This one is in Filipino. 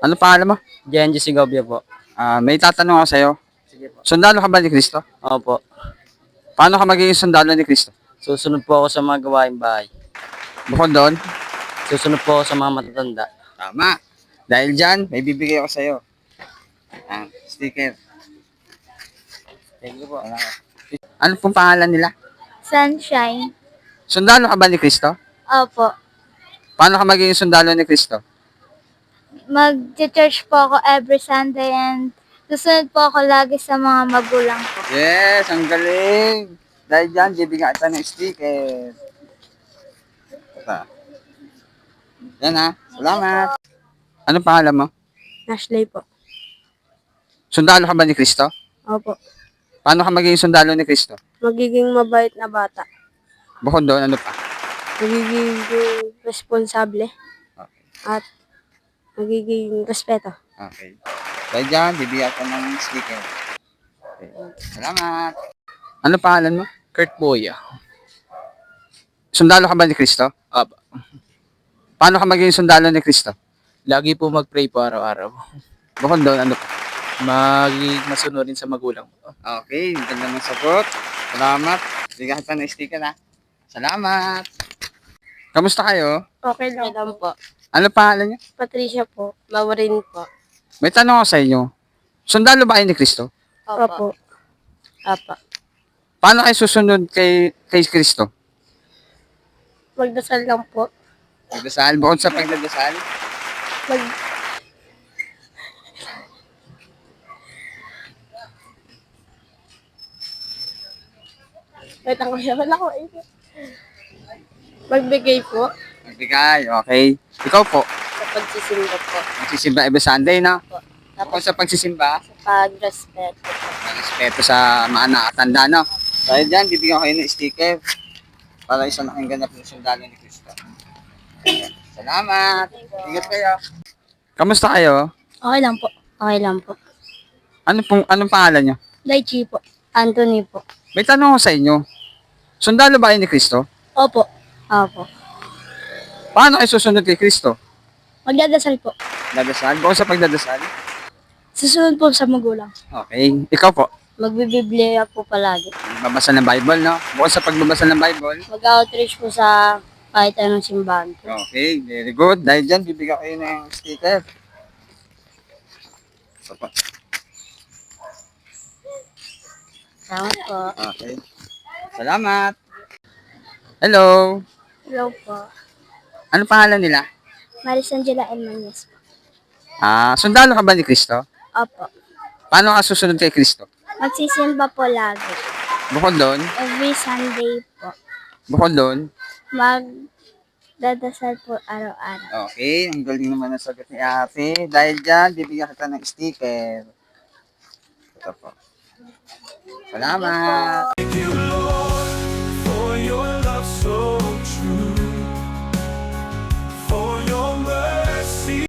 Ano pangalan mo? Genji Sigobia po. May tatanong ako sa'yo. Sige po. Sundalo ka ba ni Kristo? Opo. Paano ka magiging sundalo ni Kristo? Susunod po ako sa mga gawaing bahay. Bukod doon? Susunod po ako sa mga matatanda. Tama. Dahil dyan, may bibigay ako sa'yo. Sticker. Thank you po. Ano pong pangalan nila? Sunshine. Sundalo ka ba ni Kristo? Opo. Paano ka magiging sundalo ni Kristo? Mag-church po ako every Sunday and susunod po ako lagi sa mga magulang ko. Yes, ang galing. Dahil dyan, bibigyan kita ng sticker. Ito. Yan ha. Salamat. Ano pangalan mo? Ashley po. Sundalo ka ba ni Kristo? Opo. Paano ka magiging sundalo ni Kristo? Magiging mabait na bata. Bukod doon, ano pa? Magiging responsable. Okay. At magiging respeto. Okay. Dahil dyan, bibigyan ka ng sticker. Okay. Salamat. Ano pangalan mo? Kurt Boya. Sundalo ka ba ni Kristo? Opo. Paano ka magiging sundalo ni Kristo? Lagi po mag-pray po araw-araw. Bukod doon, ano pa? Maging masunurin sa magulang. Okay, ganda ng sagot. Salamat. Bigyan kita ng sticker ha. Salamat. Kamusta kayo? Okay lang po. Ano pangalan niyo? Patricia po. Mawarin po. May tanong ako sa inyo. Sundalo ba kayo ni Kristo? Opo. Opo. Paano kayo susunod kay Kristo? Magdasal lang po. Pagdasal, bukod sa pagdadasal. Wait, ako siya. Wala ko. Magbigay po. Magbigay, okay. Ikaw po, Sa pagsisimba po. magsisimba every Sunday na. Bukod Tapos sa pagsisimba, pag-respeto po. respeto sa mga nakatanda, no? Dahil dyan, bibigyan ko kayo ng sticker para isang laking ganap ng sundalo ni Kristo. Salamat. Ingat kayo. Kamusta kayo? Okay lang po. Okay lang po. Anong pangalan niyo? Daichi po. Anthony po. May tanong ako sa inyo. Sundalo ba kayo ni Kristo? Opo. Opo. Paano kayo susunod kay Kristo? Magdadasal po. Dadasal? Bukod sa pagdadasal? Susunod po sa magulang. Okay. Ikaw po, Magbibiblia po palagi. magbabasa ng Bible, no? Bukod sa pagbabasa ng Bible. Mag-outreach po sa kahit anong simbahan po. Okay, very good. Dahil dyan, bibigyan kayo ng sticker. Ito po. Salamat po. Okay. Salamat. Hello. Hello po. Ano pangalan nila? Marisangela Elmanes po. Sundalo ka ba ni Kristo? Opo. Paano ka susunod kay Kristo? Magsisimba po lagi. Bukod doon, Every Sunday po. bukod doon. Magdadasal po araw-araw. Okay, ang galing naman ang sagot ni ate. Dahil dyan, bibigyan kita ng sticker. Ito po. Salamat.